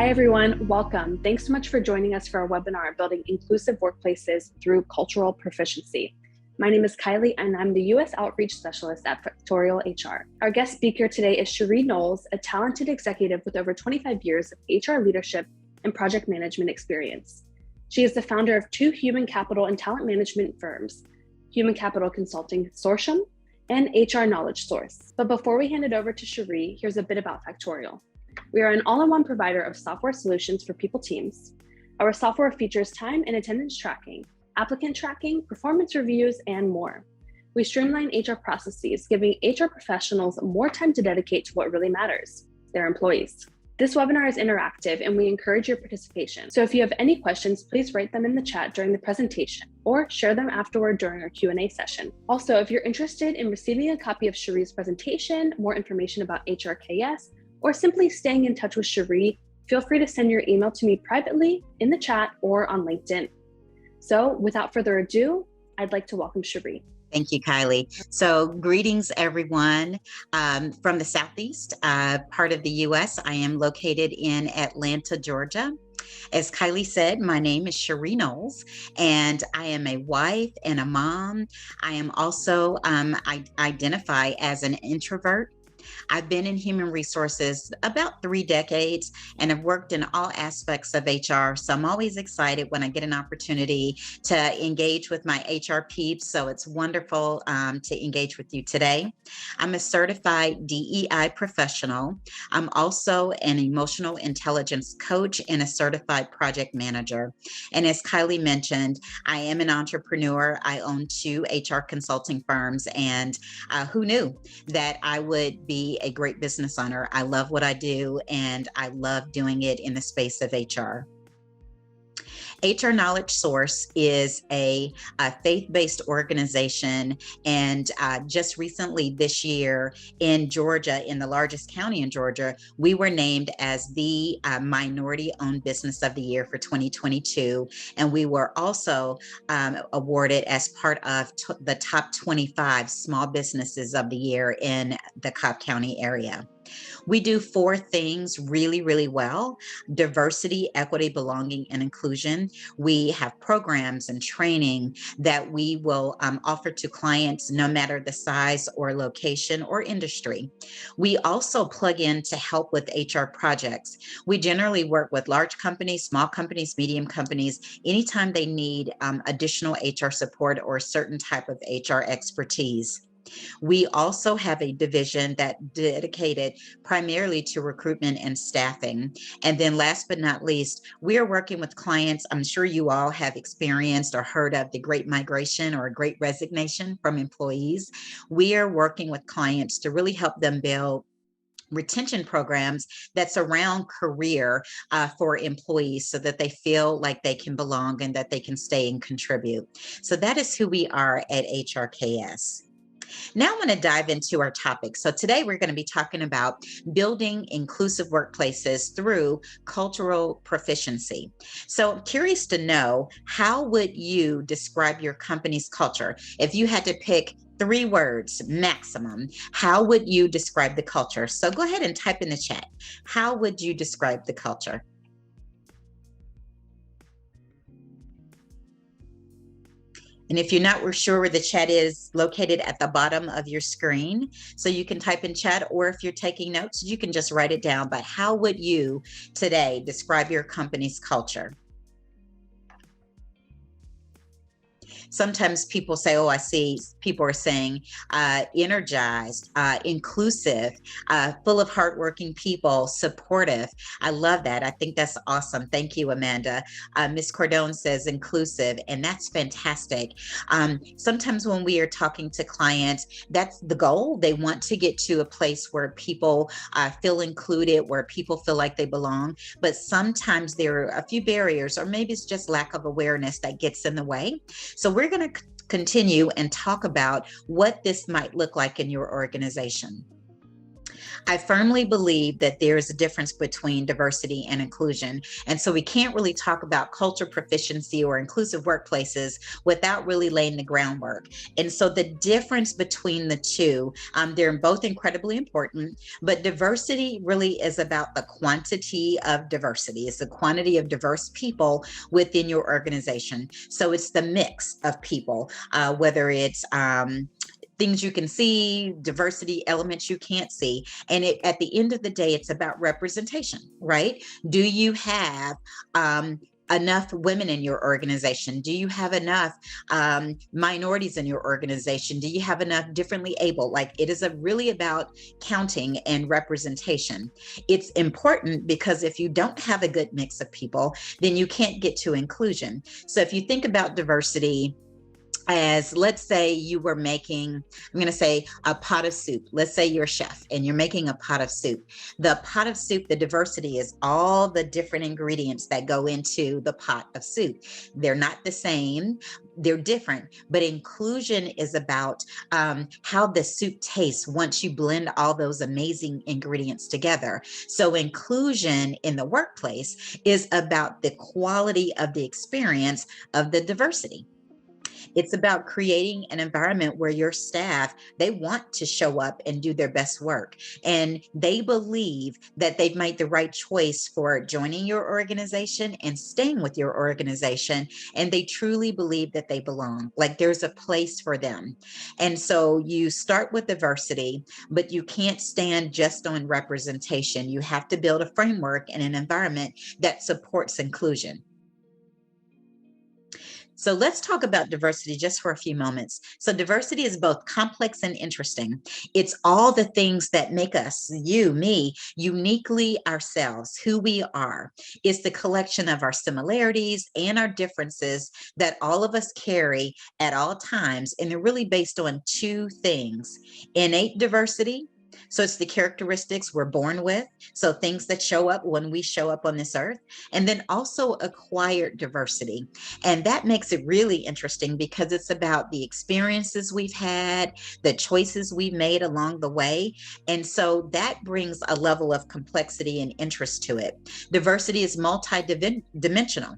Hi, everyone. Welcome. Thanks so much for joining us for our webinar, Building Inclusive Workplaces Through Cultural Proficiency. My name is Kylie, and I'm the U.S. Outreach Specialist at Factorial HR. Our guest speaker today is Sheree Knowles, a talented executive with over 25 years of HR leadership and project management experience. She is the founder of two human capital and talent management firms, Human Capital Consulting Consortium and HR Knowledge Source. But before we hand it over to Sheree, here's a bit about Factorial. We are an all-in-one provider of software solutions for people teams. Our software features time and attendance tracking, applicant tracking, performance reviews, and more. We streamline HR processes, giving HR professionals more time to dedicate to what really matters, their employees. This webinar is interactive and we encourage your participation. So if you have any questions, please write them in the chat during the presentation or share them afterward during our Q&A session. Also, if you're interested in receiving a copy of Sheree's presentation, more information about HRKS, or simply staying in touch with Sheree, feel free to send your email to me privately in the chat or on LinkedIn. So without further ado, I'd like to welcome Sheree. Thank you, Kylie. So greetings, everyone, from the Southeast part of the U.S. I am located in Atlanta, Georgia. As Kylie said, my name is Sheree Knowles, and I am a wife and a mom. I am also, I identify as an introvert. I've been in human resources about 3 decades and have worked in all aspects of HR. So I'm always excited when I get an opportunity to engage with my HR peeps. So it's wonderful to engage with you today. I'm a certified DEI professional. I'm also an emotional intelligence coach and a certified project manager. And as Kylie mentioned, I am an entrepreneur. I own 2 HR consulting firms, and who knew that I would be a great business owner. I love what I do, and I love doing it in the space of HR. HR Knowledge Source is a faith-based organization, and just recently this year in Georgia, in the largest county in Georgia, we were named as the Minority-Owned Business of the Year for 2022, and we were also awarded as part of the top 25 small businesses of the year in the Cobb County area. We do 4 things really, really well: diversity, equity, belonging, and inclusion. We have programs and training that we will offer to clients no matter the size or location or industry. We also plug in to help with HR projects. We generally work with large companies, small companies, medium companies, anytime they need additional HR support or a certain type of HR expertise. We also have a division that dedicated primarily to recruitment and staffing. And then last but not least, we are working with clients. I'm sure you all have experienced or heard of the Great Migration or Great Resignation from employees. We are working with clients to really help them build retention programs that surround career for employees so that they feel like they can belong and that they can stay and contribute. So that is who we are at HRKS. Now I want to dive into our topic. So today we're going to be talking about building inclusive workplaces through cultural proficiency. So I'm curious to know, how would you describe your company's culture? If you had to pick 3 words maximum, how would you describe the culture? So go ahead and type in the chat. How would you describe the culture? And if you're not sure where the chat is, located at the bottom of your screen, so you can type in chat, or if you're taking notes, you can just write it down. But how would you today describe your company's culture? Sometimes people say, oh, I see people are saying energized, inclusive, full of hardworking people, supportive. I love that. I think that's awesome. Thank you, Amanda. Ms. Cordone says inclusive, and that's fantastic. Sometimes when we are talking to clients, that's the goal. They want to get to a place where people feel included, where people feel like they belong. But sometimes there are a few barriers, or maybe it's just lack of awareness that gets in the way. So we're going to continue and talk about what this might look like in your organization. I firmly believe that there is a difference between diversity and inclusion. And so we can't really talk about cultural proficiency or inclusive workplaces without really laying the groundwork. And so the difference between the two, they're both incredibly important, but diversity really is about the quantity of diversity. It's the quantity of diverse people within your organization. So it's the mix of people, whether it's things you can see, diversity elements you can't see. And at the end of the day, it's about representation, right? Do you have enough women in your organization? Do you have enough minorities in your organization? Do you have enough differently able? Like, it is really about counting and representation. It's important because if you don't have a good mix of people, then you can't get to inclusion. So if you think about diversity as, let's say you were making, I'm going to say a pot of soup. Let's say you're a chef and you're making a pot of soup. The pot of soup, the diversity is all the different ingredients that go into the pot of soup. They're not the same. They're different, but inclusion is about how the soup tastes once you blend all those amazing ingredients together. So inclusion in the workplace is about the quality of the experience of the diversity. It's about creating an environment where your staff, they want to show up and do their best work. And they believe that they've made the right choice for joining your organization and staying with your organization. And they truly believe that they belong, like there's a place for them. And so you start with diversity, but you can't stand just on representation. You have to build a framework and an environment that supports inclusion. So let's talk about diversity just for a few moments. So diversity is both complex and interesting. It's all the things that make us, you, me, uniquely ourselves, who we are. It's the collection of our similarities and our differences that all of us carry at all times. And they're really based on two things: innate diversity. So it's the characteristics we're born with. So things that show up when we show up on this earth. And then also acquired diversity. And that makes it really interesting because it's about the experiences we've had, the choices we've made along the way. And so that brings a level of complexity and interest to it. Diversity is multi-dimensional.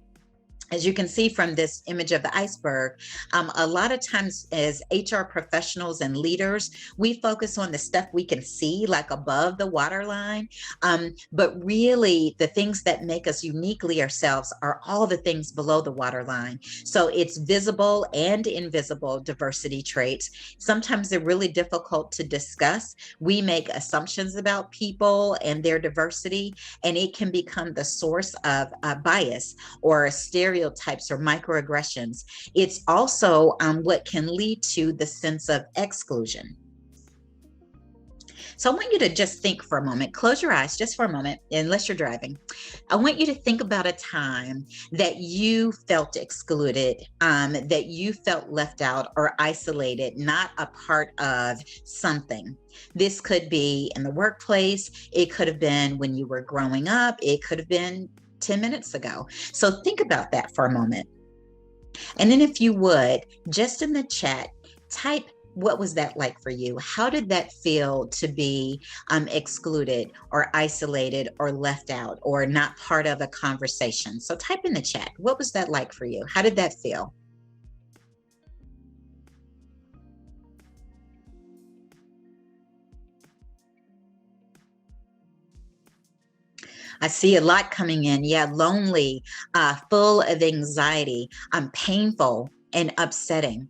As you can see from this image of the iceberg, a lot of times as HR professionals and leaders, we focus on the stuff we can see, like above the waterline. But really, the things that make us uniquely ourselves are all the things below the waterline. So it's visible and invisible diversity traits. Sometimes they're really difficult to discuss. We make assumptions about people and their diversity, and it can become the source of bias or stereotypes or microaggressions. It's also what can lead to the sense of exclusion. So I want you to just think for a moment, close your eyes just for a moment, unless you're driving. I want you to think about a time that you felt excluded, that you felt left out or isolated, not a part of something. This could be in the workplace. It could have been when you were growing up. It could have been 10 minutes ago. So think about that for a moment. And then if you would, just in the chat, type, what was that like for you? How did that feel to be excluded or isolated or left out or not part of a conversation? So type in the chat, what was that like for you? How did that feel? I see a lot coming in. Yeah, lonely, full of anxiety, painful and upsetting,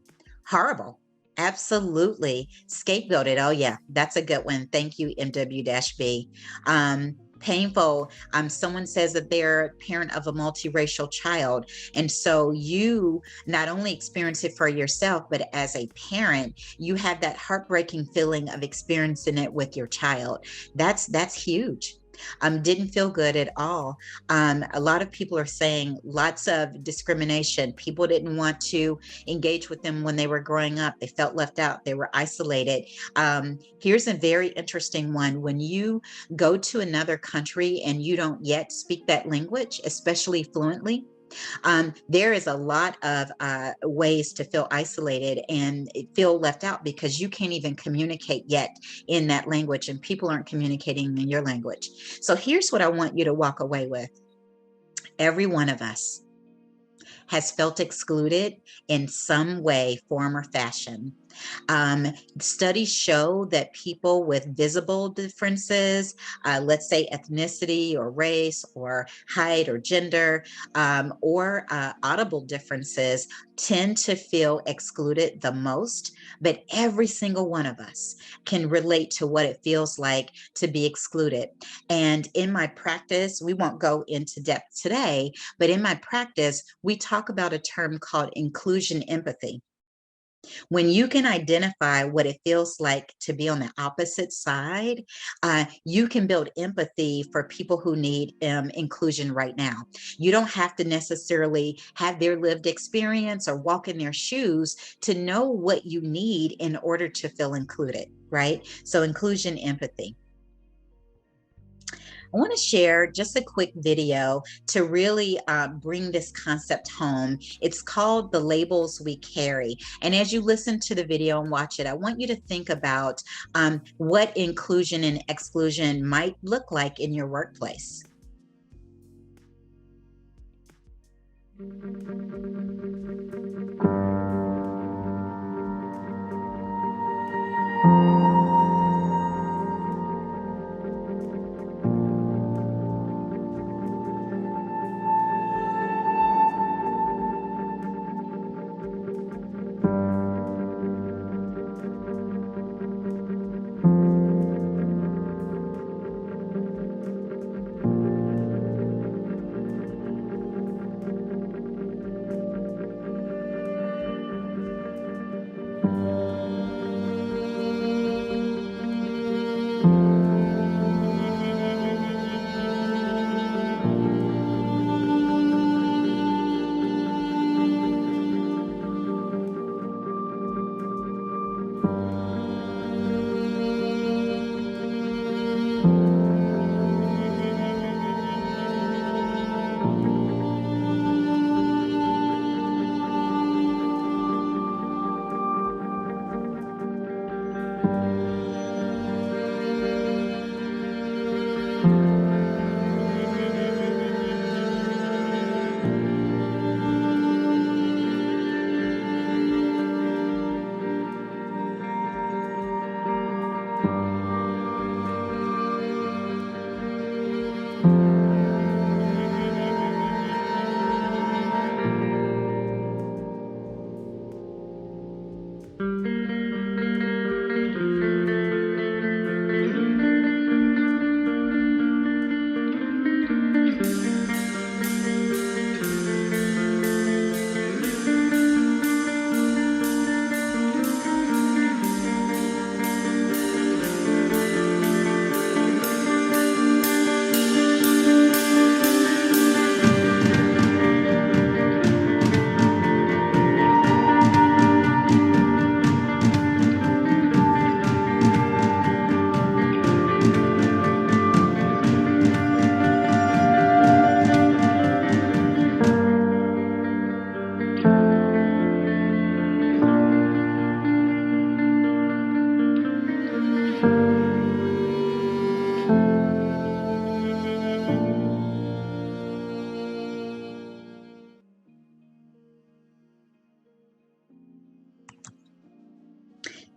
horrible. Absolutely. Scapegoated. Oh yeah, that's a good one. Thank you, MW-B. Painful. Someone says that they're a parent of a multiracial child. And so you not only experience it for yourself, but as a parent, you have that heartbreaking feeling of experiencing it with your child. That's huge. Didn't feel good at all. A lot of people are saying lots of discrimination. People didn't want to engage with them when they were growing up. They felt left out. They were isolated. Here's a very interesting one. When you go to another country and you don't yet speak that language, especially fluently, There is a lot of ways to feel isolated and feel left out because you can't even communicate yet in that language, and people aren't communicating in your language. So here's what I want you to walk away with. Every one of us has felt excluded in some way, form, or fashion. Studies show that people with visible differences, let's say ethnicity or race or height or gender, or audible differences, tend to feel excluded the most. But every single one of us can relate to what it feels like to be excluded. And in my practice, we won't go into depth today, but in my practice, we talk about a term called inclusion empathy. When you can identify what it feels like to be on the opposite side, you can build empathy for people who need inclusion right now. You don't have to necessarily have their lived experience or walk in their shoes to know what you need in order to feel included, right? So inclusion empathy. I want to share just a quick video to really bring this concept home. It's called The Labels We Carry. And as you listen to the video and watch it, I want you to think about what inclusion and exclusion might look like in your workplace.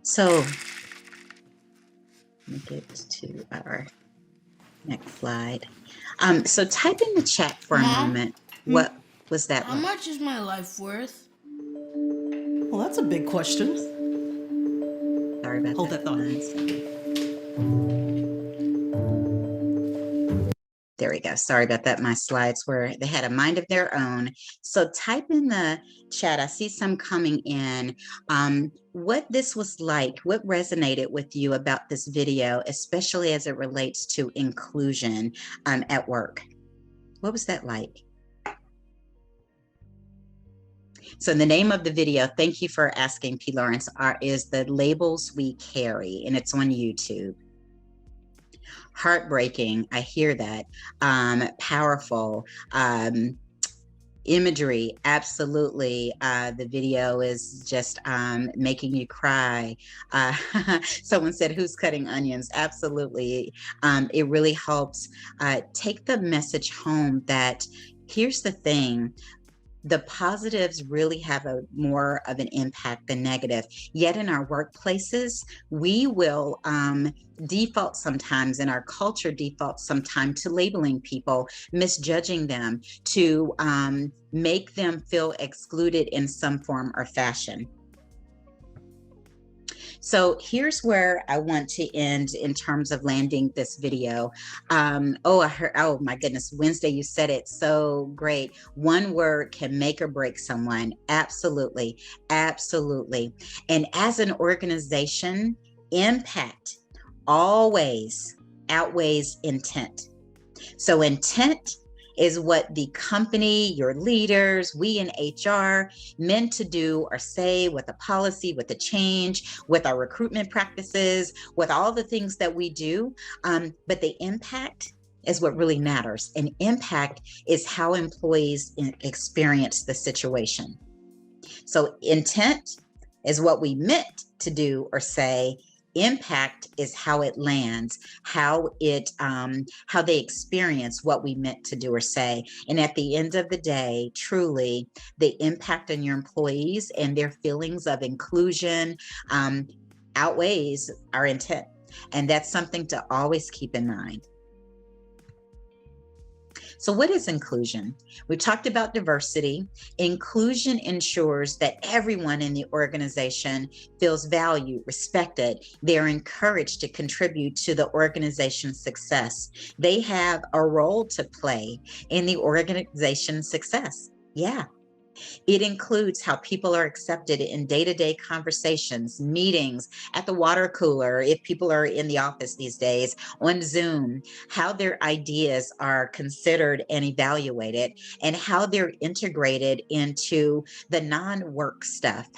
So let me get to our next slide. So type in the chat for a moment. What was that? How much is my life worth? Well, that's a big question. Sorry about Hold that. that thought. There we go. Sorry about that. My slides they had a mind of their own. So type in the chat. I see some coming in. What this was like, what resonated with you about this video, especially as it relates to inclusion at work. What was that like? So the name of the video, thank you for asking, P. Lawrence, is The Labels We Carry, and it's on YouTube. Heartbreaking, I hear that. Powerful. Imagery, absolutely. The video is just making you cry. Someone said, who's cutting onions? Absolutely. It really helps take the message home that here's the thing. The positives really have a more of an impact than negative. Yet in our workplaces, we will default sometimes, and our culture defaults sometimes to labeling people, misjudging them, to make them feel excluded in some form or fashion. So here's where I want to end in terms of landing this video. Oh my goodness, Wednesday, you said it so great. One word can make or break someone. Absolutely, absolutely. And as an organization, impact always outweighs intent. So intent is what the company, your leaders, we in HR meant to do or say with a policy, with a change, with our recruitment practices, with all the things that we do. But the impact is what really matters. And impact is how employees experience the situation. So intent is what we meant to do or say. Impact is how it lands, how they experience what we meant to do or say. And at the end of the day, truly, the impact on your employees and their feelings of inclusion outweighs our intent. And that's something to always keep in mind. So what is inclusion? We talked about diversity. Inclusion ensures that everyone in the organization feels valued, respected. They're encouraged to contribute to the organization's success. They have a role to play in the organization's success. Yeah. It includes how people are accepted in day-to-day conversations, meetings, at the water cooler, if people are in the office these days, on Zoom, how their ideas are considered and evaluated, and how they're integrated into the non-work stuff.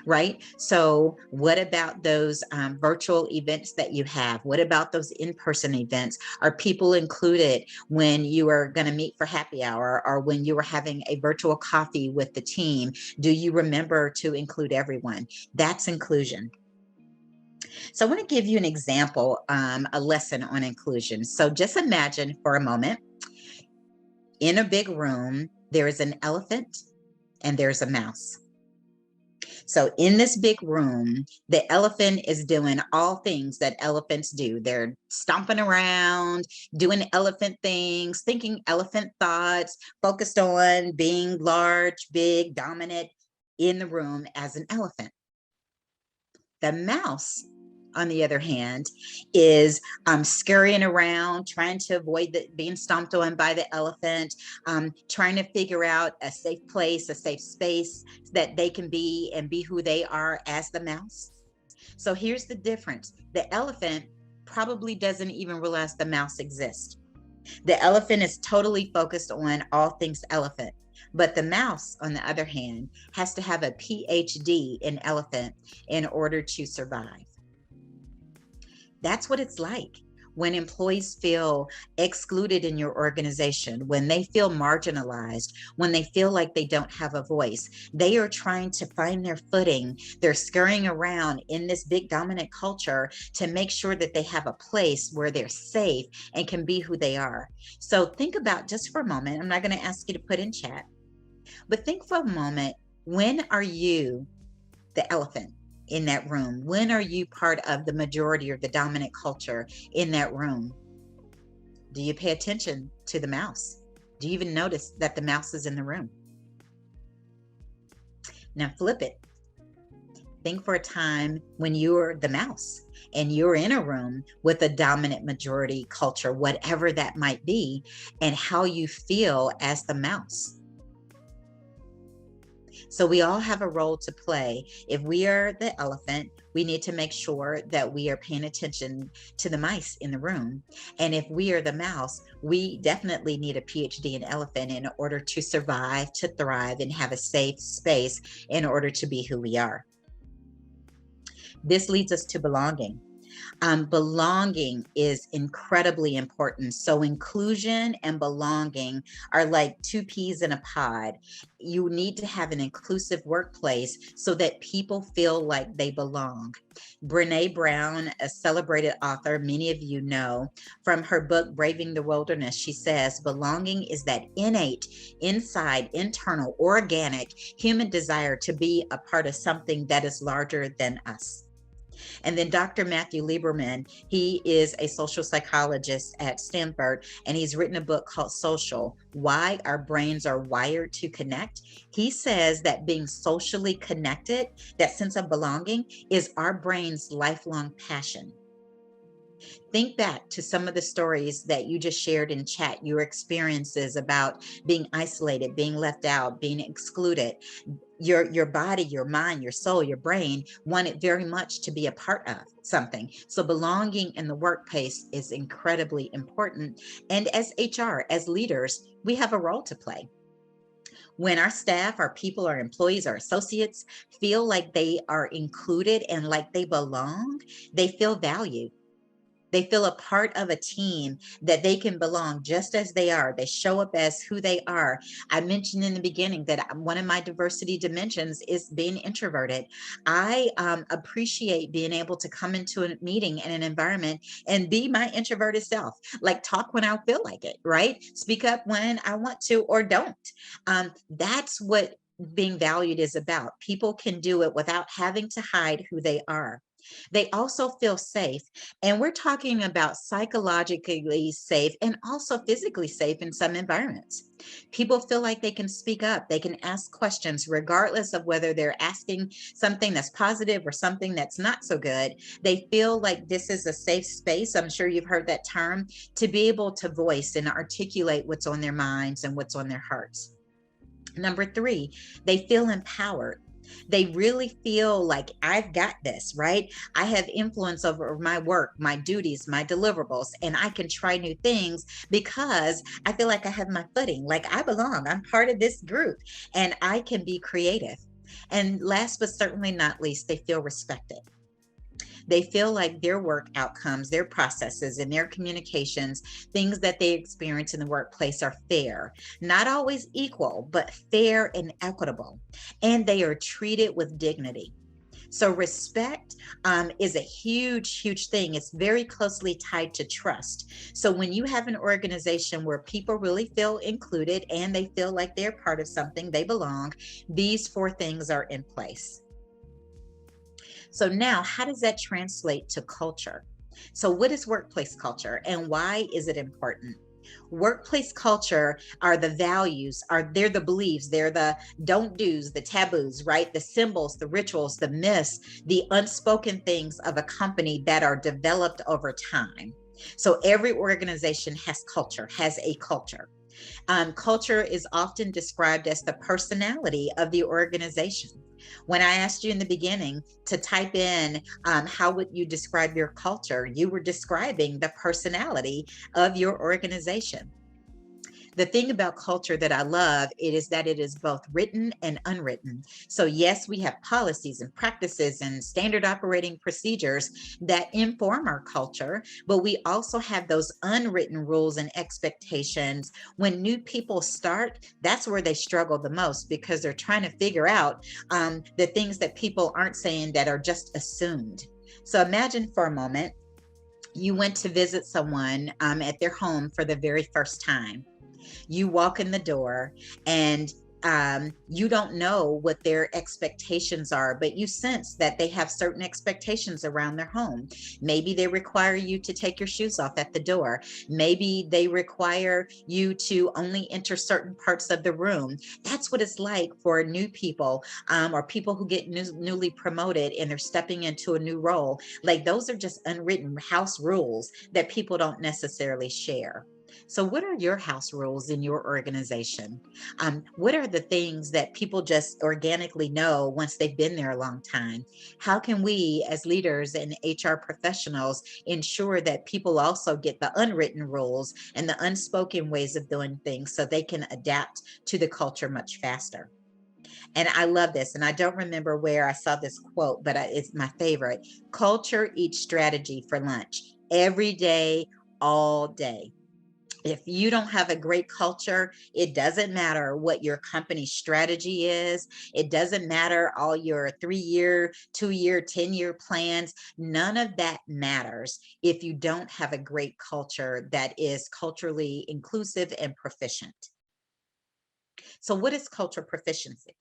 Right? So what about those virtual events that you have? What about those in-person events? Are people included when you are going to meet for happy hour or when you are having a virtual coffee with the team? Do you remember to include everyone? That's inclusion. So I want to give you an example, a lesson on inclusion. So just imagine for a moment, in a big room, there is an elephant and there's a mouse. So in this big room, the elephant is doing all things that elephants do. They're stomping around, doing elephant things, thinking elephant thoughts, focused on being large, big, dominant in the room as an elephant. The mouse, on the other hand, is scurrying around, trying to avoid being stomped on by the elephant, trying to figure out a safe place, a safe space that they can be and be who they are as the mouse. So here's the difference. The elephant probably doesn't even realize the mouse exists. The elephant is totally focused on all things elephant. But the mouse, on the other hand, has to have a PhD in elephant in order to survive. That's what it's like when employees feel excluded in your organization, when they feel marginalized, when they feel like they don't have a voice. They are trying to find their footing. They're scurrying around in this big dominant culture to make sure that they have a place where they're safe and can be who they are. So think about, just for a moment, I'm not going to ask you to put in chat, but think for a moment, when are you the elephant in that room? When are you part of the majority or the dominant culture in that room? Do you pay attention to the mouse? Do you even notice that the mouse is in the room? Now flip it. Think for a time when you're the mouse and you're in a room with a dominant majority culture, whatever that might be, and how you feel as the mouse. So we all have a role to play. If we are the elephant, we need to make sure that we are paying attention to the mice in the room. And if we are the mouse, we definitely need a PhD in elephant in order to survive, to thrive, and have a safe space in order to be who we are. This leads us to belonging. Belonging is incredibly important. So inclusion and belonging are like two peas in a pod. You need to have an inclusive workplace so that people feel like they belong. Brene Brown, a celebrated author many of you know, from her book, Braving the Wilderness, she says, belonging is that innate, inside, internal, organic human desire to be a part of something that is larger than us. And then Dr. Matthew Lieberman, he is a social psychologist at Stanford, and he's written a book called Social, Why Our Brains Are Wired to Connect. He says that being socially connected, that sense of belonging, is our brain's lifelong passion. Think back to some of the stories that you just shared in chat, your experiences about being isolated, being left out, being excluded. Your body, your mind, your soul, your brain wanted very much to be a part of something. So belonging in the workplace is incredibly important. And as HR, as leaders, we have a role to play. When our staff, our people, our employees, our associates feel like they are included and like they belong, they feel valued. They feel a part of a team, that they can belong just as they are. They show up as who they are. I mentioned in the beginning that one of my diversity dimensions is being introverted. I appreciate being able to come into a meeting in an environment and be my introverted self, like talk when I feel like it, right? Speak up when I want to or don't. That's what being valued is about. People can do it without having to hide who they are. They also feel safe. And we're talking about psychologically safe and also physically safe in some environments. People feel like they can speak up, they can ask questions, regardless of whether they're asking something that's positive or something that's not so good. They feel like this is a safe space. I'm sure you've heard that term, to be able to voice and articulate what's on their minds and what's on their hearts. Number 3, they feel empowered. They really feel like I've got this, right? I have influence over my work, my duties, my deliverables, and I can try new things because I feel like I have my footing, like I belong, I'm part of this group, and I can be creative. And last but certainly not least, they feel respected. They feel like their work outcomes, their processes, and their communications, things that they experience in the workplace are fair, not always equal, but fair and equitable. And they are treated with dignity. So respect is a huge, huge thing. It's very closely tied to trust. So when you have an organization where people really feel included and they feel like they're part of something, they belong, these 4 things are in place. So now, how does that translate to culture? So what is workplace culture and why is it important? Workplace culture are the values, they're the beliefs, they're the don't do's, the taboos, right? The symbols, the rituals, the myths, the unspoken things of a company that are developed over time. So every organization has culture, has a culture. Culture is often described as the personality of the organization. When I asked you in the beginning to type in how would you describe your culture, you were describing the personality of your organization. The thing about culture that I love, it is that it is both written and unwritten. So yes, we have policies and practices and standard operating procedures that inform our culture, but we also have those unwritten rules and expectations. When new people start, that's where they struggle the most because they're trying to figure out the things that people aren't saying that are just assumed. So imagine for a moment, you went to visit someone at their home for the very first time. You walk in the door and you don't know what their expectations are, but you sense that they have certain expectations around their home. Maybe they require you to take your shoes off at the door. Maybe they require you to only enter certain parts of the room. That's what it's like for new people or people who get newly promoted and they're stepping into a new role. Like those are just unwritten house rules that people don't necessarily share. So what are your house rules in your organization? What are the things that people just organically know once they've been there a long time? How can we as leaders and HR professionals ensure that people also get the unwritten rules and the unspoken ways of doing things so they can adapt to the culture much faster? And I love this. And I don't remember where I saw this quote, but it's my favorite. Culture eats strategy for lunch every day, all day. If you don't have a great culture, it doesn't matter what your company strategy is. It doesn't matter all your 3-year, 2-year, 10-year plans. None of that matters if you don't have a great culture that is culturally inclusive and proficient. So what is cultural proficiency?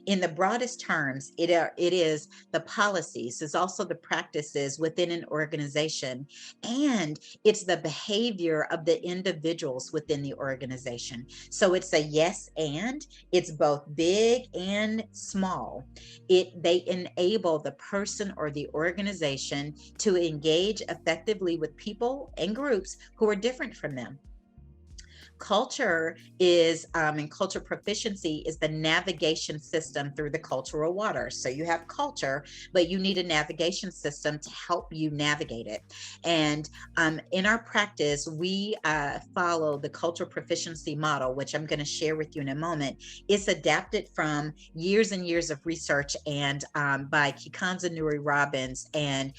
In the broadest terms, it is the policies, it's also the practices within an organization, and it's the behavior of the individuals within the organization. So it's a yes, and it's both big and small. They enable the person or the organization to engage effectively with people and groups who are different from them. Culture is, and cultural proficiency is the navigation system through the cultural waters. So you have culture, but you need a navigation system to help you navigate it. And in our practice, we follow the cultural proficiency model, which I'm going to share with you in a moment. It's adapted from years and years of research and by Kikanza Nuri Robbins and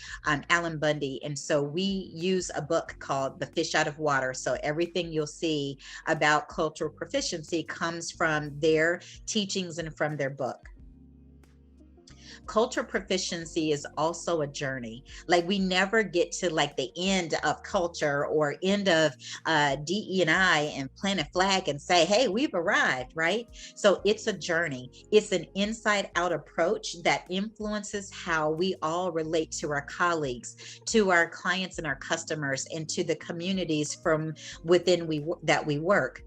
Alan Bundy. And so we use a book called The Fish Out of Water. So everything you'll see about cultural proficiency comes from their teachings and from their book. Cultural proficiency is also a journey. Like, we never get to like the end of culture or end of DE&I and plant a flag and say, hey, we've arrived, right? So it's a journey. It's an inside out approach that influences how we all relate to our colleagues, to our clients and our customers, and to the communities from within that we work.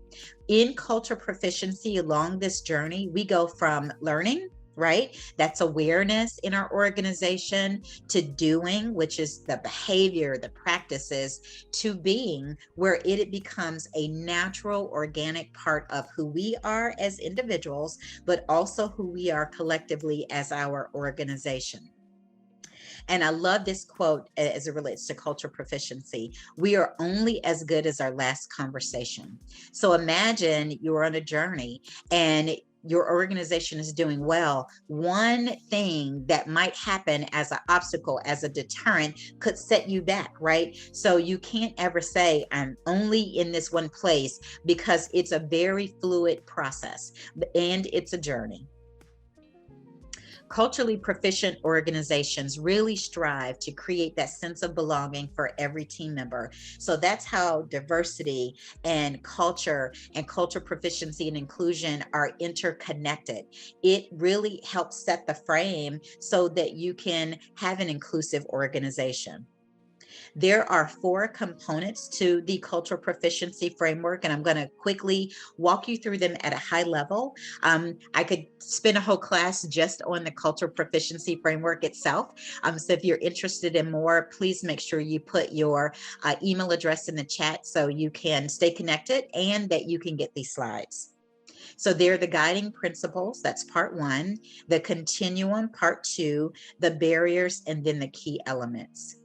In cultural proficiency, along this journey, we go from learning, right? That's awareness in our organization, to doing, which is the behavior, the practices, to being, where it becomes a natural, organic part of who we are as individuals, but also who we are collectively as our organization. And I love this quote as it relates to cultural proficiency. We are only as good as our last conversation. So imagine you're on a journey and your organization is doing well. One thing that might happen as an obstacle, as a deterrent, could set you back, right? So you can't ever say, I'm only in this one place, because it's a very fluid process and it's a journey. Culturally proficient organizations really strive to create that sense of belonging for every team member. So that's how diversity and cultural proficiency and inclusion are interconnected. It really helps set the frame so that you can have an inclusive organization. There are 4 components to the Cultural Proficiency Framework, and I'm going to quickly walk you through them at a high level. I could spend a whole class just on the Cultural Proficiency Framework itself. So if you're interested in more, please make sure you put your email address in the chat so you can stay connected and that you can get these slides. So they're the guiding principles, that's part 1, the continuum, part 2, the barriers, and then the key elements.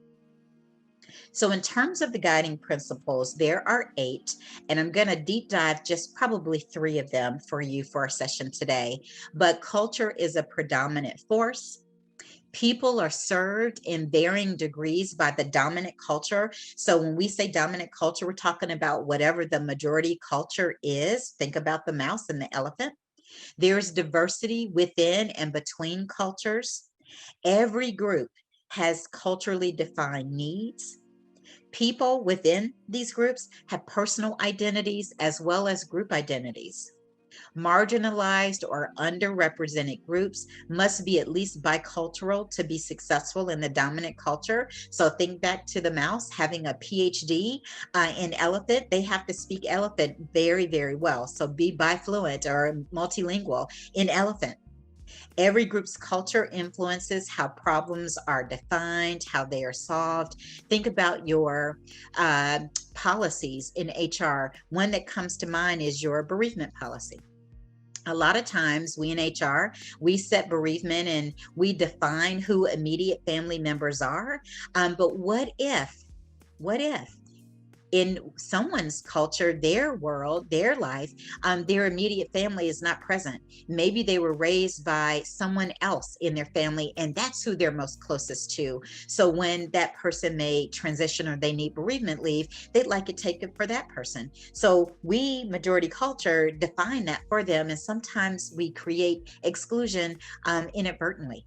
So in terms of the guiding principles, there are 8, and I'm going to deep dive just probably 3 of them for you for our session today. But culture is a predominant force. People are served in varying degrees by the dominant culture. So when we say dominant culture, we're talking about whatever the majority culture is. Think about the mouse and the elephant. There's diversity within and between cultures. Every group has culturally defined needs. People within these groups have personal identities as well as group identities. Marginalized or underrepresented groups must be at least bicultural to be successful in the dominant culture. So think back to the mouse having a PhD in elephant. They have to speak elephant very, very well. So be bifluent or multilingual in elephant. Every group's culture influences how problems are defined, how they are solved. Think about your policies in HR. One that comes to mind is your bereavement policy. A lot of times we in HR, we set bereavement and we define who immediate family members are. But what if in someone's culture, their world, their life, their immediate family is not present. Maybe they were raised by someone else in their family, and that's who they're most closest to. So when that person may transition or they need bereavement leave, they'd like it taken for that person. So we, majority culture, define that for them, and sometimes we create exclusion inadvertently.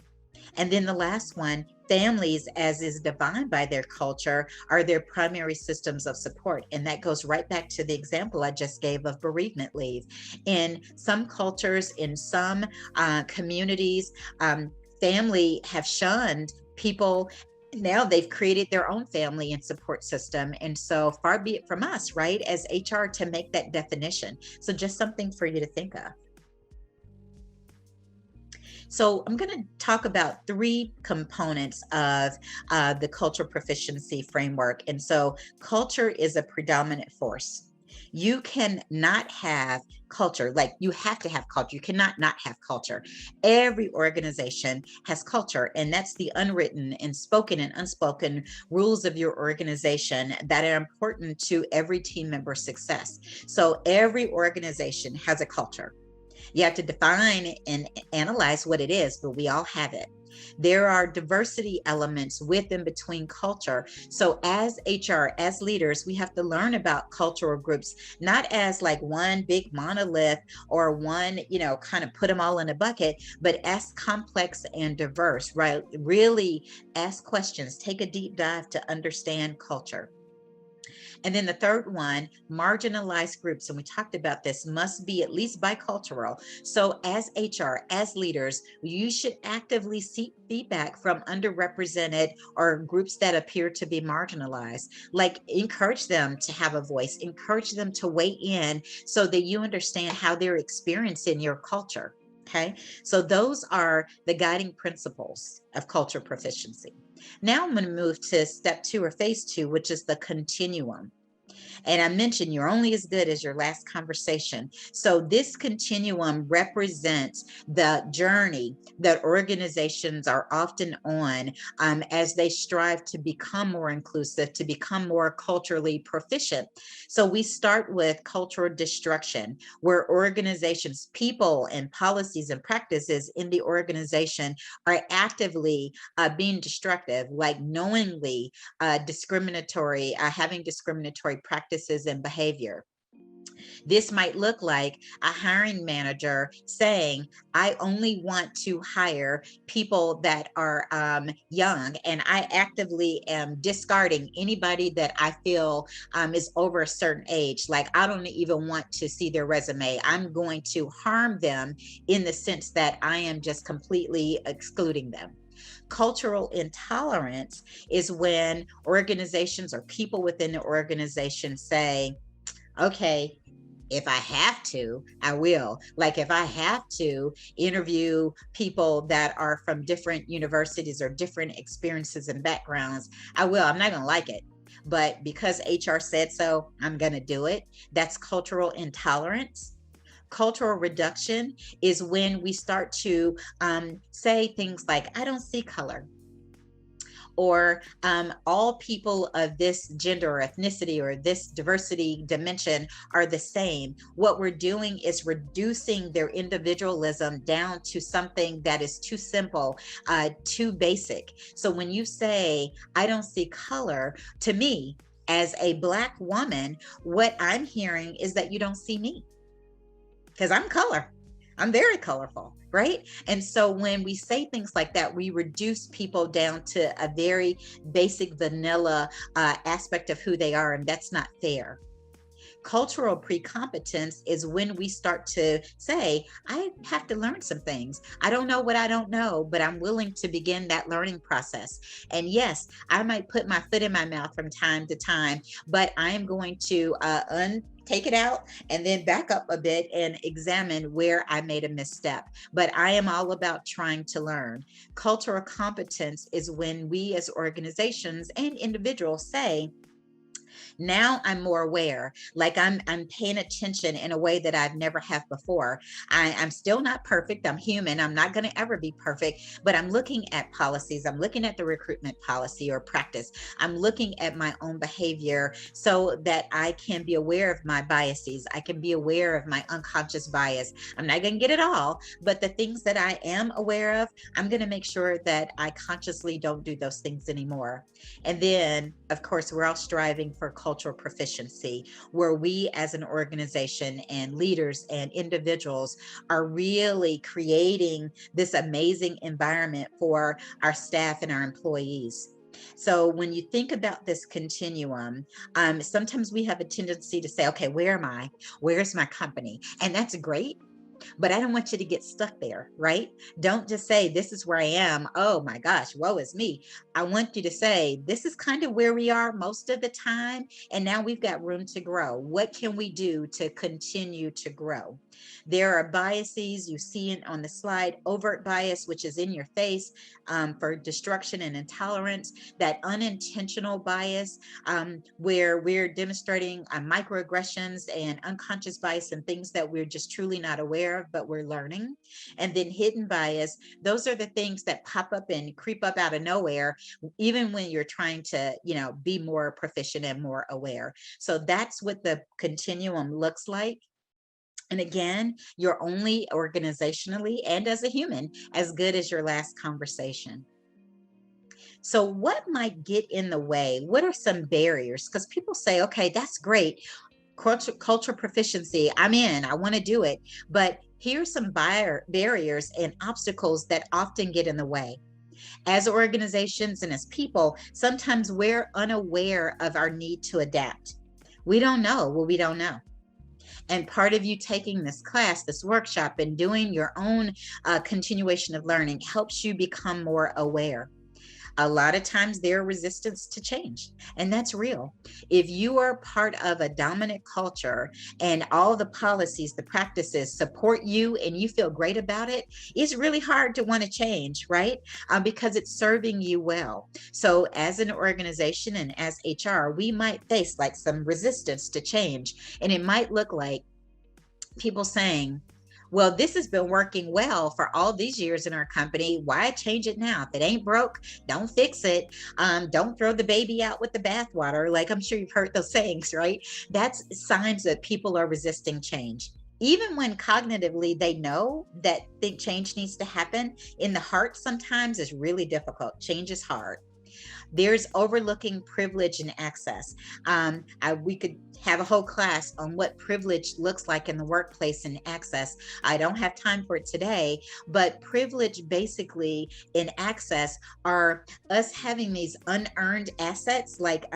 And then the last one, families, as is defined by their culture, are their primary systems of support. And that goes right back to the example I just gave of bereavement leave. In some cultures, in some communities, family have shunned people. Now they've created their own family and support system. And so far be it from us, right, as HR, to make that definition. So just something for you to think of. So I'm going to talk about 3 components of the Cultural Proficiency Framework. And so culture is a predominant force. You cannot have culture, like you have to have culture. You cannot not have culture. Every organization has culture, and that's the unwritten and spoken and unspoken rules of your organization that are important to every team member's success. So every organization has a culture. You have to define and analyze what it is, but we all have it. There are diversity elements with and between culture. So as HR, as leaders, we have to learn about cultural groups, not as like one big monolith or one, kind of put them all in a bucket, but as complex and diverse, right? Really ask questions, take a deep dive to understand culture. And then the third one, marginalized groups, and we talked about this, must be at least bicultural. So as HR, as leaders, you should actively seek feedback from underrepresented or groups that appear to be marginalized. Like encourage them to have a voice, encourage them to weigh in so that you understand how they're experiencing your culture. Okay, so those are the guiding principles of cultural proficiency. Now I'm going to move to step 2 or phase 2, which is the continuum. And I mentioned you're only as good as your last conversation. So this continuum represents the journey that organizations are often on as they strive to become more inclusive, to become more culturally proficient. So we start with cultural destruction, where organizations, people, and policies and practices in the organization are actively being destructive, like knowingly discriminatory, having discriminatory practices and behavior. This might look like a hiring manager saying, I only want to hire people that are young, and I actively am discarding anybody that I feel is over a certain age. Like, I don't even want to see their resume. I'm going to harm them in the sense that I am just completely excluding them. Cultural intolerance is when organizations or people within the organization say, okay, if I have to, I will. Like if I have to interview people that are from different universities or different experiences and backgrounds, I will. I'm not going to like it. But because HR said so, I'm going to do it. That's cultural intolerance. Cultural reduction is when we start to say things like, I don't see color, or all people of this gender or ethnicity or this diversity dimension are the same. What we're doing is reducing their individualism down to something that is too simple, too basic. So when you say, I don't see color, to me, as a Black woman, what I'm hearing is that you don't see me, because I'm color. I'm very colorful, right? And so when we say things like that, we reduce people down to a very basic vanilla aspect of who they are, and that's not fair. Cultural pre-competence is when we start to say, I have to learn some things. I don't know what I don't know, but I'm willing to begin that learning process. And yes, I might put my foot in my mouth from time to time, but I am going to take it out and then back up a bit and examine where I made a misstep. But I am all about trying to learn. Cultural competence is when we as organizations and individuals say, Now I'm more aware, like I'm paying attention in a way that I've never have before. I'm still not perfect. I'm human. I'm not going to ever be perfect, but I'm looking at policies. I'm looking at the recruitment policy or practice. I'm looking at my own behavior so that I can be aware of my biases. I can be aware of my unconscious bias. I'm not going to get it all, but the things that I am aware of, I'm going to make sure that I consciously don't do those things anymore. And then, of course, we're all striving for cultural proficiency, where we as an organization and leaders and individuals are really creating this amazing environment for our staff and our employees. So when you think about this continuum, sometimes we have a tendency to say, okay, where am I? Where's my company? And that's great. But I don't want you to get stuck there, right? Don't just say, this is where I am. Oh my gosh, woe is me. I want you to say, this is kind of where we are most of the time. And now we've got room to grow. What can we do to continue to grow? There are biases. You see it on the slide, overt bias, which is in your face for destruction and intolerance, that unintentional bias where we're demonstrating microaggressions and unconscious bias and things that we're just truly not aware of, but we're learning. And then hidden bias, those are the things that pop up and creep up out of nowhere, even when you're trying to, be more proficient and more aware. So that's what the continuum looks like. And again, you're only organizationally and as a human as good as your last conversation. So what might get in the way? What are some barriers? Because people say, okay, that's great. Cultural proficiency, I'm in, I want to do it. But here's some barriers and obstacles that often get in the way. As organizations and as people, sometimes we're unaware of our need to adapt. We don't know what we don't know. And part of you taking this class, this workshop, and doing your own continuation of learning helps you become more aware. A lot of times there's resistance to change, and that's real. If you are part of a dominant culture and all the policies, the practices support you and you feel great about it, it's really hard to want to change, right? Because it's serving you well. So as an organization and as HR, we might face like some resistance to change, and it might look like people saying, well, this has been working well for all these years in our company. Why change it now? If it ain't broke, don't fix it. Don't throw the baby out with the bathwater. Like, I'm sure you've heard those sayings, right? That's signs that people are resisting change. Even when cognitively they know that the change needs to happen, in the heart sometimes is really difficult. Change is hard. There's overlooking privilege and access. We could have a whole class on what privilege looks like in the workplace and access. I don't have time for it today, but privilege basically in access are us having these unearned assets. Like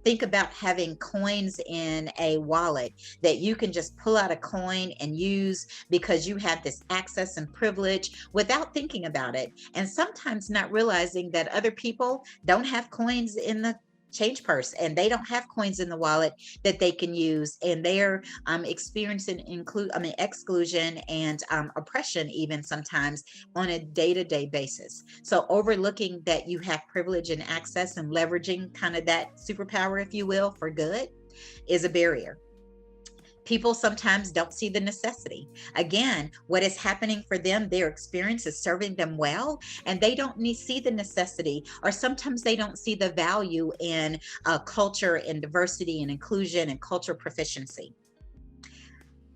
think about having coins in a wallet that you can just pull out a coin and use because you have this access and privilege without thinking about it. And sometimes not realizing that other people don't have coins in the change purse and they don't have coins in the wallet that they can use, and they're experiencing exclusion and oppression even sometimes on a day-to-day basis. So overlooking that you have privilege and access and leveraging kind of that superpower, if you will, for good is a barrier. People sometimes don't see the necessity. Again, what is happening for them, their experience is serving them well, and they don't see the necessity, or sometimes they don't see the value in culture and diversity and inclusion and cultural proficiency.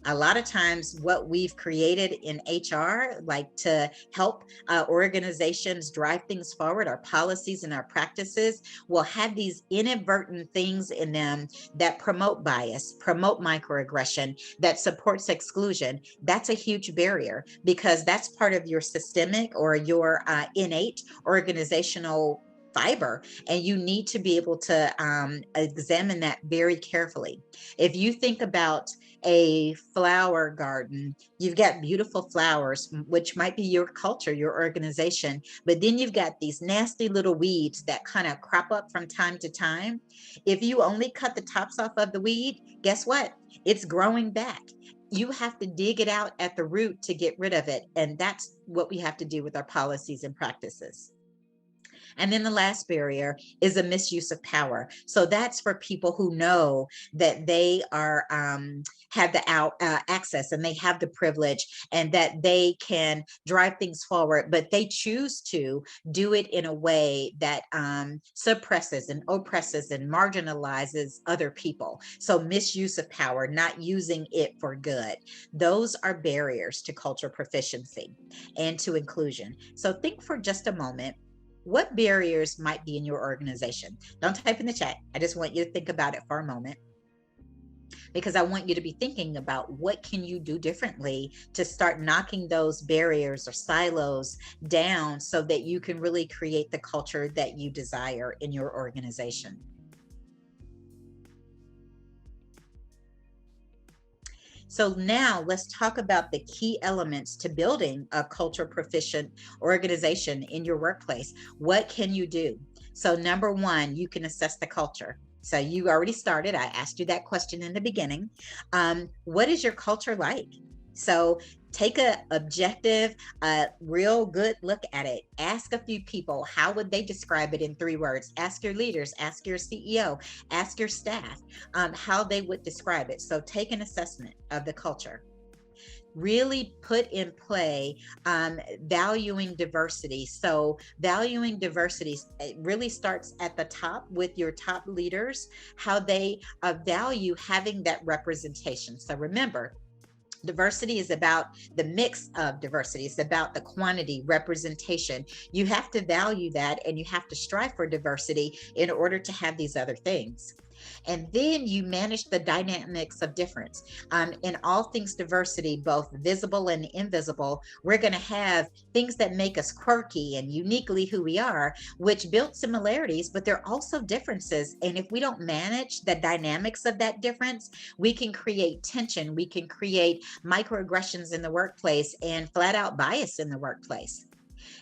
A lot of times what we've created in HR, like to help organizations drive things forward, our policies and our practices will have these inadvertent things in them that promote bias, promote microaggression, that supports exclusion. That's a huge barrier because that's part of your systemic or your innate organizational fiber, and you need to be able to examine that very carefully. If you think about a flower garden, you've got beautiful flowers, which might be your culture, your organization, but then you've got these nasty little weeds that kind of crop up from time to time. If you only cut the tops off of the weed, guess what? It's growing back. You have to dig it out at the root to get rid of it. And that's what we have to do with our policies and practices. And then the last barrier is a misuse of power. So that's for people who know that they are have the access and they have the privilege and that they can drive things forward, but they choose to do it in a way that suppresses and oppresses and marginalizes other people. So misuse of power, not using it for good. Those are barriers to cultural proficiency and to inclusion. So think for just a moment, what barriers might be in your organization? Don't type in the chat. I just want you to think about it for a moment, because I want you to be thinking about what can you do differently to start knocking those barriers or silos down so that you can really create the culture that you desire in your organization. So now let's talk about the key elements to building a culture proficient organization in your workplace. What can you do? So number one, you can assess the culture. So you already started. I asked you that question in the beginning. What is your culture like? So take a objective, real good look at it. Ask a few people, how would they describe it in 3 words? Ask your leaders, ask your CEO, ask your staff, how they would describe it. So take an assessment of the culture. Really put in play valuing diversity. So valuing diversity, it really starts at the top with your top leaders, how they value having that representation. So remember, diversity is about the mix of diversity. It's about the quantity, representation. You have to value that and you have to strive for diversity in order to have these other things. And then you manage the dynamics of difference. In all things diversity, both visible and invisible, we're going to have things that make us quirky and uniquely who we are, which build similarities, but there are also differences. And if we don't manage the dynamics of that difference, we can create tension. We can create microaggressions in the workplace and flat out bias in the workplace.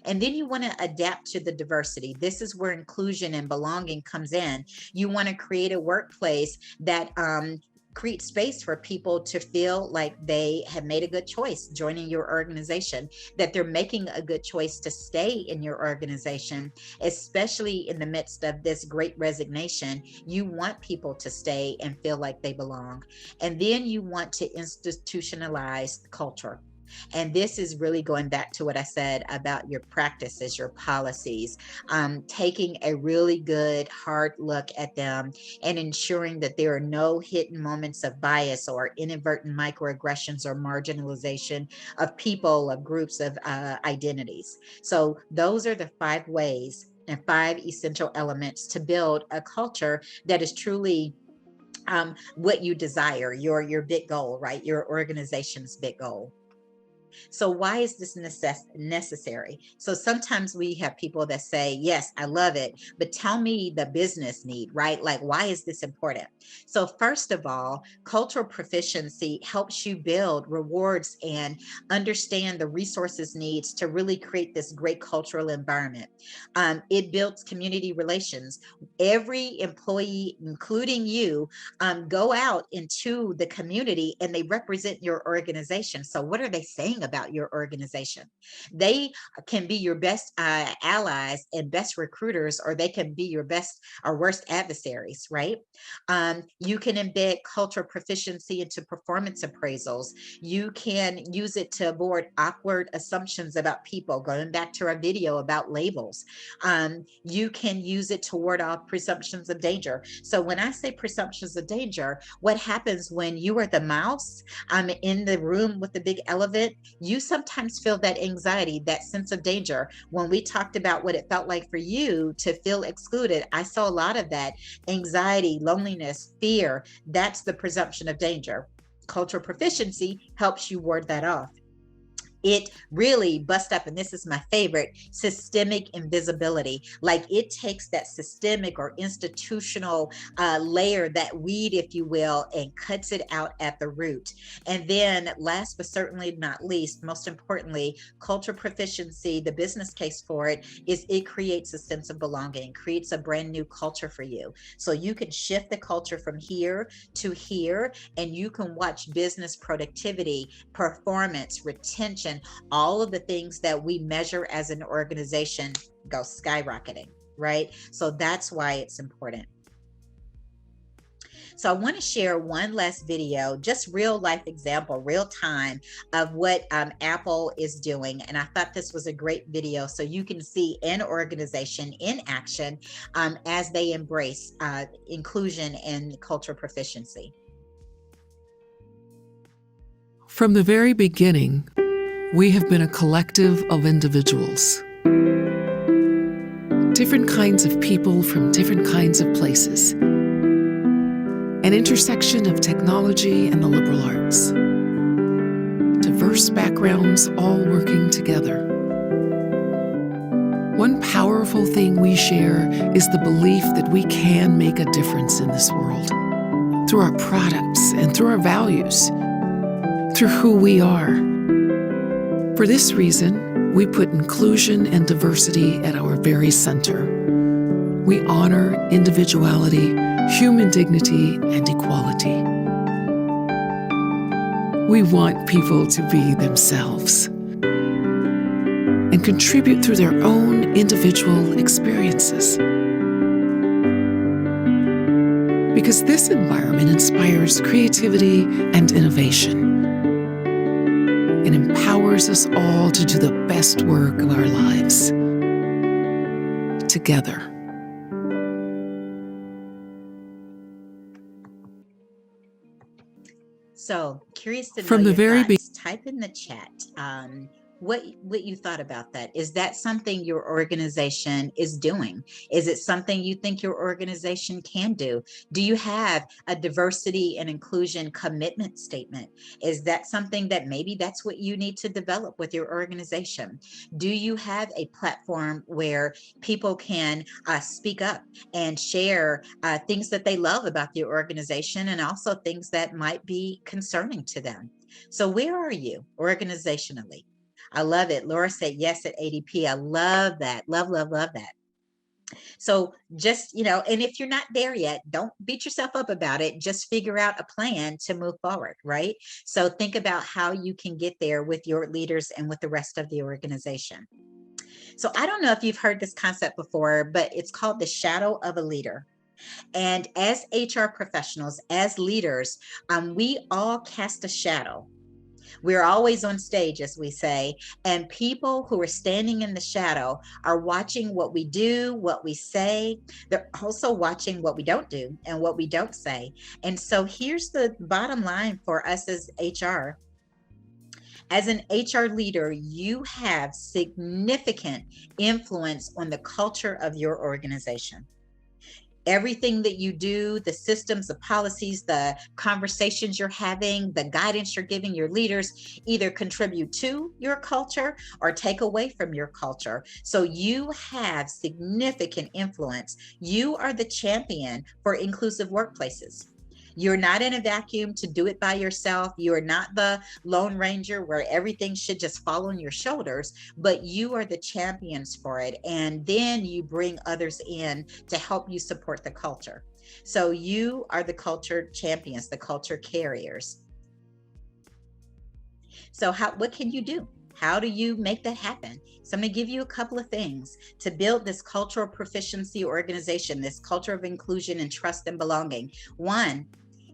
And then you want to adapt to the diversity. This is where inclusion and belonging comes in. You want to create a workplace that creates space for people to feel like they have made a good choice joining your organization, that they're making a good choice to stay in your organization, especially in the midst of this great resignation. You want people to stay and feel like they belong. And then you want to institutionalize culture. And this is really going back to what I said about your practices, your policies, taking a really good hard look at them and ensuring that there are no hidden moments of bias or inadvertent microaggressions or marginalization of people, of groups, of identities. So those are the 5 ways and 5 essential elements to build a culture that is truly what you desire, your big goal, right? Your organization's big goal. So why is this necessary? So sometimes we have people that say, yes, I love it, but tell me the business need, right? Like, why is this important? So first of all, cultural proficiency helps you build rewards and understand the resources needs to really create this great cultural environment. It builds community relations. Every employee, including you, go out into the community and they represent your organization. So what are they saying about your organization? They can be your best allies and best recruiters, or they can be your best or worst adversaries, right? You can embed cultural proficiency into performance appraisals. You can use it to avoid awkward assumptions about people, going back to our video about labels. You can use it to ward off presumptions of danger. So when I say presumptions of danger, what happens when you are the mouse in the room with the big elephant? You sometimes feel that anxiety, that sense of danger. When we talked about what it felt like for you to feel excluded, I saw a lot of that anxiety, loneliness, fear. That's the presumption of danger. Cultural proficiency helps you ward that off. It really busts up, and this is my favorite, systemic invisibility. Like it takes that systemic or institutional layer, that weed, if you will, and cuts it out at the root. And then last but certainly not least, most importantly, cultural proficiency, the business case for it is it creates a sense of belonging, creates a brand new culture for you. So you can shift the culture from here to here, and you can watch business productivity, performance, retention, all of the things that we measure as an organization go skyrocketing. right? So that's why it's important. So I want to share one last video, just real life example, real time of what Apple is doing. And I thought this was a great video so you can see an organization in action as they embrace inclusion and cultural proficiency. From the very beginning, we have been a collective of individuals. Different kinds of people from different kinds of places. An intersection of technology and the liberal arts. Diverse backgrounds all working together. One powerful thing we share is the belief that we can make a difference in this world through our products and through our values, through who we are. For this reason, we put inclusion and diversity at our very center. We honor individuality, human dignity, and equality. We want people to be themselves and contribute through their own individual experiences. Because this environment inspires creativity and innovation and empowers us all to do the best work of our lives together. So curious to know From the your very thoughts. Type in the chat what you thought about that. Is that something your organization is doing? Is it something you think your organization can do? Do you have a diversity and inclusion commitment statement? Is that something that maybe that's what you need to develop with your organization? Do you have a platform where people can speak up and share things that they love about your organization and also things that might be concerning to them? So where are you organizationally? I love it. Laura said yes at ADP. I love that. Love, love, love that. So just, and if you're not there yet, don't beat yourself up about it. Just figure out a plan to move forward, right? So think about how you can get there with your leaders and with the rest of the organization. So I don't know if you've heard this concept before, but it's called the shadow of a leader. And as HR professionals, as leaders, we all cast a shadow. We're always on stage, as we say, and people who are standing in the shadow are watching what we do, what we say. They're also watching what we don't do and what we don't say. And so here's the bottom line for us as HR. As an HR leader, you have significant influence on the culture of your organization. Everything that you do, the systems, the policies, the conversations you're having, the guidance you're giving your leaders either contribute to your culture or take away from your culture. So you have significant influence. You are the champion for inclusive workplaces. You're not in a vacuum to do it by yourself. You're not the Lone Ranger where everything should just fall on your shoulders, but you are the champions for it. And then you bring others in to help you support the culture. So you are the culture champions, the culture carriers. So what can you do? How do you make that happen? So I'm going to give you a couple of things to build this cultural proficiency organization, this culture of inclusion and trust and belonging. One,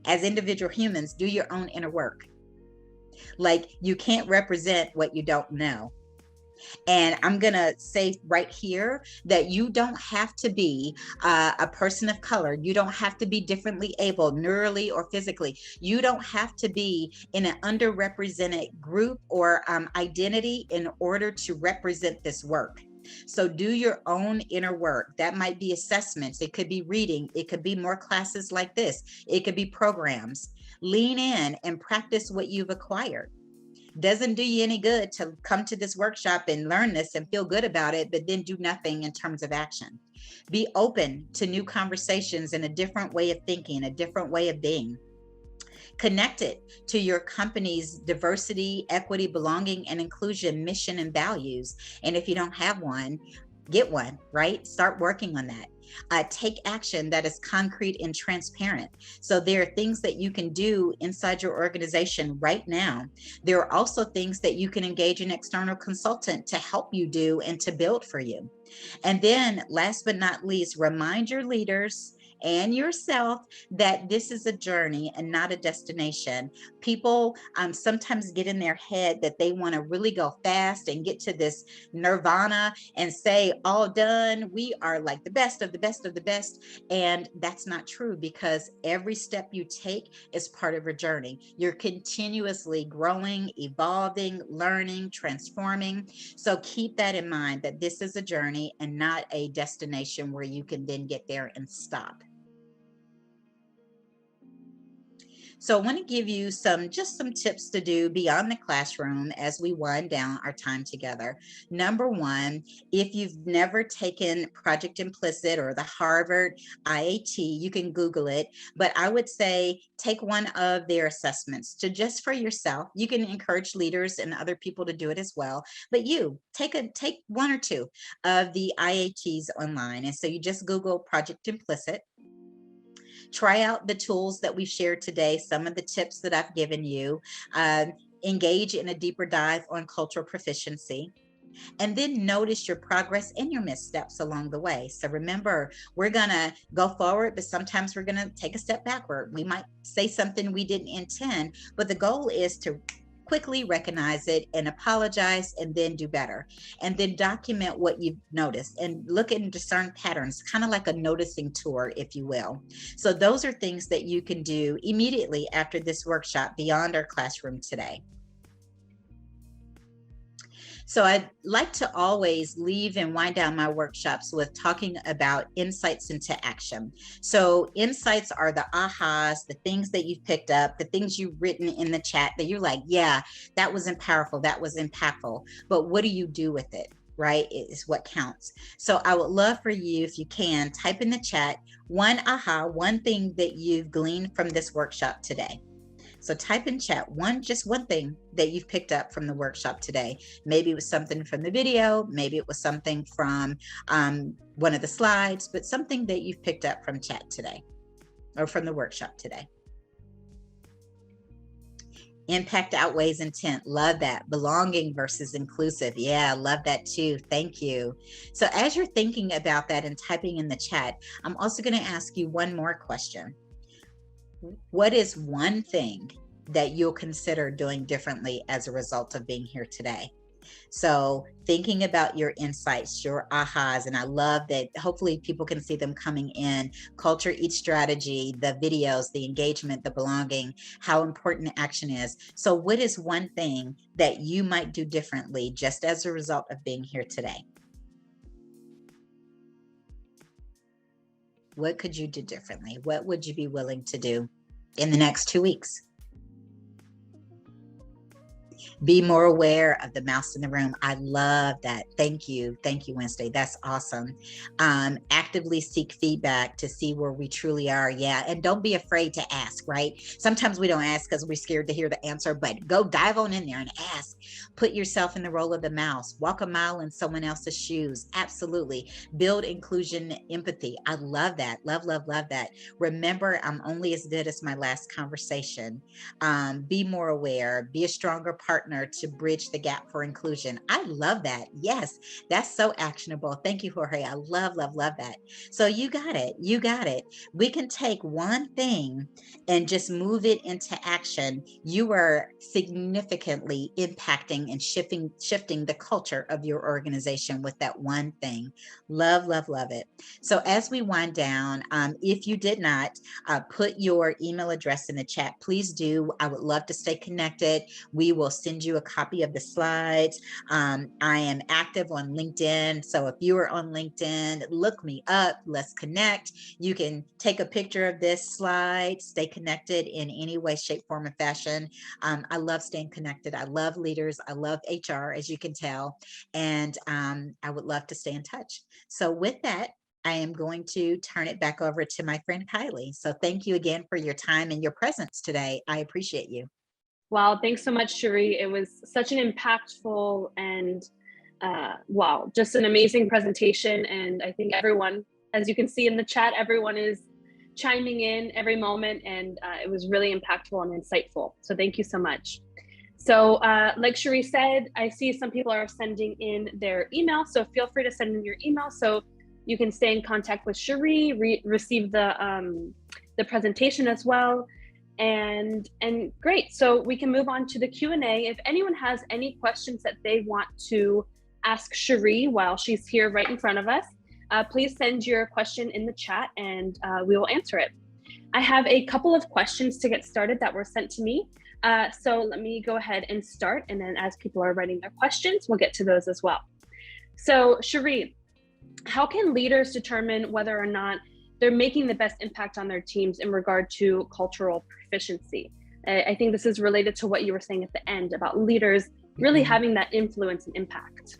as individual humans, do your own inner work. Like, you can't represent what you don't know. And I'm going to say right here that you don't have to be a person of color. You don't have to be differently able, neurally or physically. You don't have to be in an underrepresented group or identity in order to represent this work. So do your own inner work. That might be assessments. It could be reading. It could be more classes like this. It could be programs. Lean in and practice what you've acquired. Doesn't do you any good to come to this workshop and learn this and feel good about it, but then do nothing in terms of action. Be open to new conversations and a different way of thinking, a different way of being. Connect it to your company's diversity, equity, belonging, and inclusion mission and values. And if you don't have one, get one, right? Start working on that. Take action that is concrete and transparent. So there are things that you can do inside your organization right now. There are also things that you can engage an external consultant to help you do and to build for you. And then last but not least, remind your leaders and yourself that this is a journey and not a destination. People sometimes get in their head that they want to really go fast and get to this nirvana and say, all done, we are like the best of the best of the best. And that's not true, because every step you take is part of a journey. You're continuously growing, evolving, learning, transforming. So keep that in mind, that this is a journey and not a destination where you can then get there and stop. So I want to give you just some tips to do beyond the classroom as we wind down our time together. Number one, if you've never taken Project Implicit or the Harvard IAT, you can Google it, but I would say take one of their assessments to just for yourself. You can encourage leaders and other people to do it as well, but you take one or two of the IATs online. And so you just Google Project Implicit. Try out the tools that we've shared today, some of the tips that I've given you. Engage in a deeper dive on cultural proficiency. And then notice your progress and your missteps along the way. So remember, we're going to go forward, but sometimes we're going to take a step backward. We might say something we didn't intend, but the goal is to quickly recognize it and apologize, and then do better. And then document what you've noticed and look and discern patterns, kind of like a noticing tour, if you will. So those are things that you can do immediately after this workshop beyond our classroom today. So I'd like to always leave and wind down my workshops with talking about insights into action. So insights are the ahas, the things that you've picked up, the things you've written in the chat that you're like, yeah, that was powerful, that was impactful. But what do you do with it? Right, is what counts. So I would love for you, if you can, type in the chat one aha, one thing that you've gleaned from this workshop today. So type in chat just one thing that you've picked up from the workshop today. Maybe it was something from the video, maybe it was something from one of the slides, but something that you've picked up from chat today or from the workshop today. Impact outweighs intent. Love that. Belonging versus inclusive. Yeah, love that too. Thank you. So as you're thinking about that and typing in the chat, I'm also going to ask you one more question. What is one thing that you'll consider doing differently as a result of being here today? So thinking about your insights, your ahas, and I love that hopefully people can see them coming in. Culture Eats Strategy, the videos, the engagement, the belonging, how important action is. So what is one thing that you might do differently just as a result of being here today? What could you do differently? What would you be willing to do in the next 2 weeks? Be more aware of the mouse in the room. I love that. Thank you. Thank you, Wednesday. That's awesome. Actively seek feedback to see where we truly are. Yeah. And don't be afraid to ask, right? Sometimes we don't ask because we're scared to hear the answer, but go dive on in there and ask. Put yourself in the role of the mouse. Walk a mile in someone else's shoes. Absolutely. Build inclusion, empathy. I love that. Love, love, love that. Remember, I'm only as good as my last conversation. Be more aware. Be a stronger partner to bridge the gap for inclusion. I love that. Yes, that's so actionable. Thank you, Jorge. I love, love, love that. So you got it. You got it. We can take one thing and just move it into action. You are significantly impacting and shifting the culture of your organization with that one thing. Love, love, love it. So as we wind down, if you did not put your email address in the chat, please do. I would love to stay connected. We will send you a copy of the slides. I am active on LinkedIn. So if you are on LinkedIn, look me up. Let's connect. You can take a picture of this slide, stay connected in any way, shape, form, or fashion. I love staying connected. I love leaders. I love HR, as you can tell. And I would love to stay in touch. So with that, I am going to turn it back over to my friend Kylie. So thank you again for your time and your presence today. I appreciate you. Wow, thanks so much, Sheree. It was such an impactful and wow, just an amazing presentation. And I think everyone, as you can see in the chat, everyone is chiming in every moment, and it was really impactful and insightful. So thank you so much. So like Sheree said, I see some people are sending in their email, so feel free to send in your email so you can stay in contact with Sheree, receive the presentation as well. And great, so we can move on to the Q&A. If anyone has any questions that they want to ask Sheree while she's here right in front of us, please send your question in the chat and we will answer it. I have a couple of questions to get started that were sent to me. So let me go ahead and start, and then as people are writing their questions, we'll get to those as well. So Sheree, how can leaders determine whether or not they're making the best impact on their teams in regard to cultural proficiency? I think this is related to what you were saying at the end about leaders really having that influence and impact.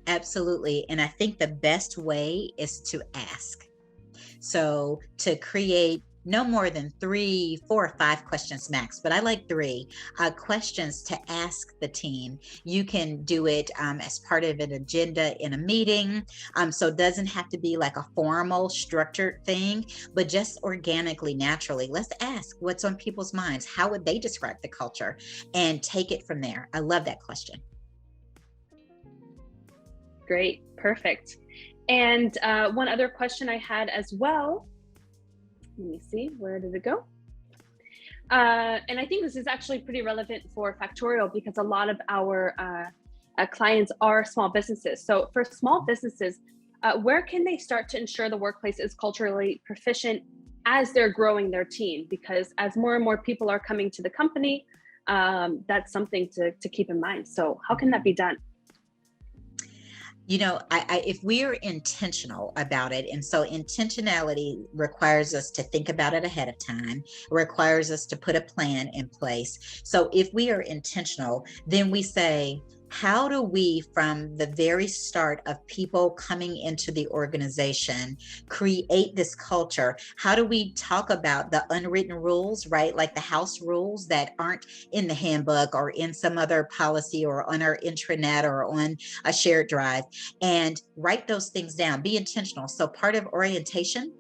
Absolutely. And I think the best way is to ask. So to create no more than 3, 4, or 5 questions max, but I like 3 questions to ask the team. You can do it as part of an agenda in a meeting. So it doesn't have to be like a formal structured thing, but just organically, naturally. Let's ask what's on people's minds. How would they describe the culture? And take it from there. I love that question. Great, perfect. And one other question I had as well. Let me see, where did it go? And I think this is actually pretty relevant for Factorial because a lot of our clients are small businesses. So for small businesses, where can they start to ensure the workplace is culturally proficient as they're growing their team? Because as more and more people are coming to the company, that's something to keep in mind. So how can that be done? You know, if we're intentional about it, and so intentionality requires us to think about it ahead of time, requires us to put a plan in place. So if we are intentional, then we say, how do we, from the very start of people coming into the organization, create this culture? How do we talk about the unwritten rules, right? Like the house rules that aren't in the handbook or in some other policy or on our intranet or on a shared drive, and write those things down. Be intentional. So part of orientation,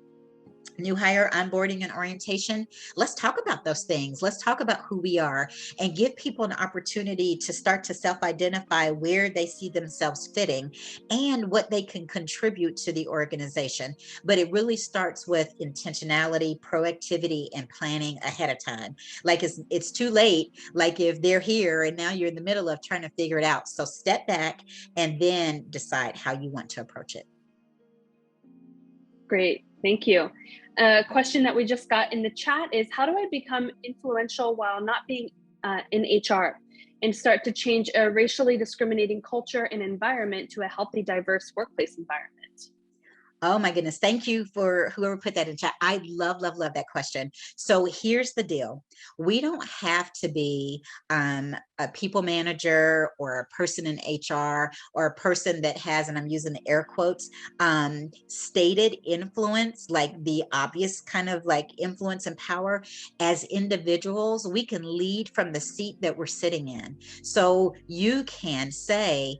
new hire onboarding and orientation, let's talk about those things. Let's talk about who we are and give people an opportunity to start to self-identify where they see themselves fitting and what they can contribute to the organization. But it really starts with intentionality, proactivity, and planning ahead of time. Like it's too late, like if they're here and now you're in the middle of trying to figure it out. So step back and then decide how you want to approach it. Great, thank you. A question that we just got in the chat is, how do I become influential while not being in HR and start to change a racially discriminating culture and environment to a healthy, diverse workplace environment? Oh my goodness. Thank you for whoever put that in chat. I love that question. So here's the deal. We don't have to be a people manager or a person in HR or a person that has, and I'm using the air quotes, stated influence, like the obvious kind of like influence and power. As individuals, we can lead from the seat that we're sitting in. So you can say,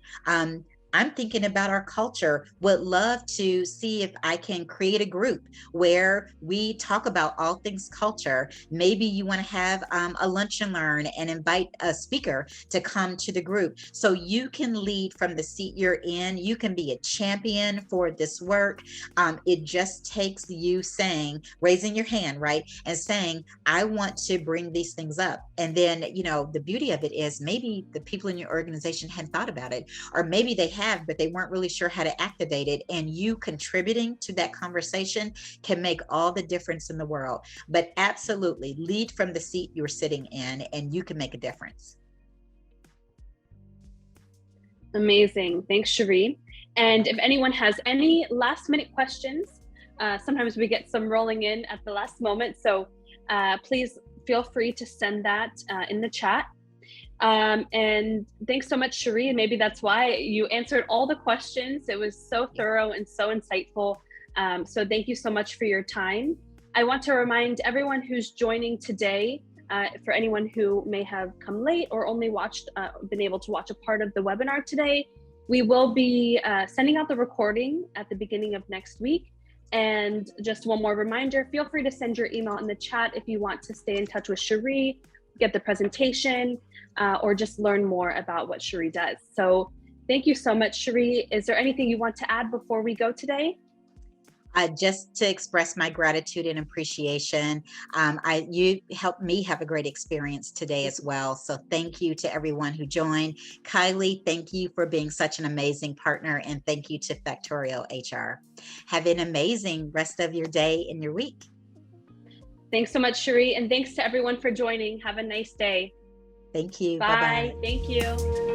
I'm thinking about our culture, would love to see if I can create a group where we talk about all things culture. Maybe you want to have a lunch and learn and invite a speaker to come to the group. So you can lead from the seat you're in. You can be a champion for this work. It just takes you saying, raising your hand, right? And saying, I want to bring these things up. And then, you know, the beauty of it is maybe the people in your organization hadn't thought about it, or maybe they have, but they weren't really sure how to activate it. And you contributing to that conversation can make all the difference in the world. But absolutely lead from the seat you're sitting in, and you can make a difference. Amazing. Thanks, Sheree. And if anyone has any last minute questions, sometimes we get some rolling in at the last moment. So please feel free to send that in the chat. And thanks so much, Sheree. Maybe that's why you answered all the questions. It was so thorough and so insightful. So thank you so much for your time. I want to remind everyone who's joining today, for anyone who may have come late or only been able to watch a part of the webinar today, we will be sending out the recording at the beginning of next week. And just one more reminder, feel free to send your email in the chat if you want to stay in touch with Sheree, get the presentation, or just learn more about what Sheree does. So thank you so much, Sheree. Is there anything you want to add before we go today? Just to express my gratitude and appreciation. You helped me have a great experience today as well. So thank you to everyone who joined. Kylie, thank you for being such an amazing partner, and thank you to Factorial HR. Have an amazing rest of your day and your week. Thanks so much, Sheree, and thanks to everyone for joining. Have a nice day. Thank you. Bye. Bye-bye. Thank you.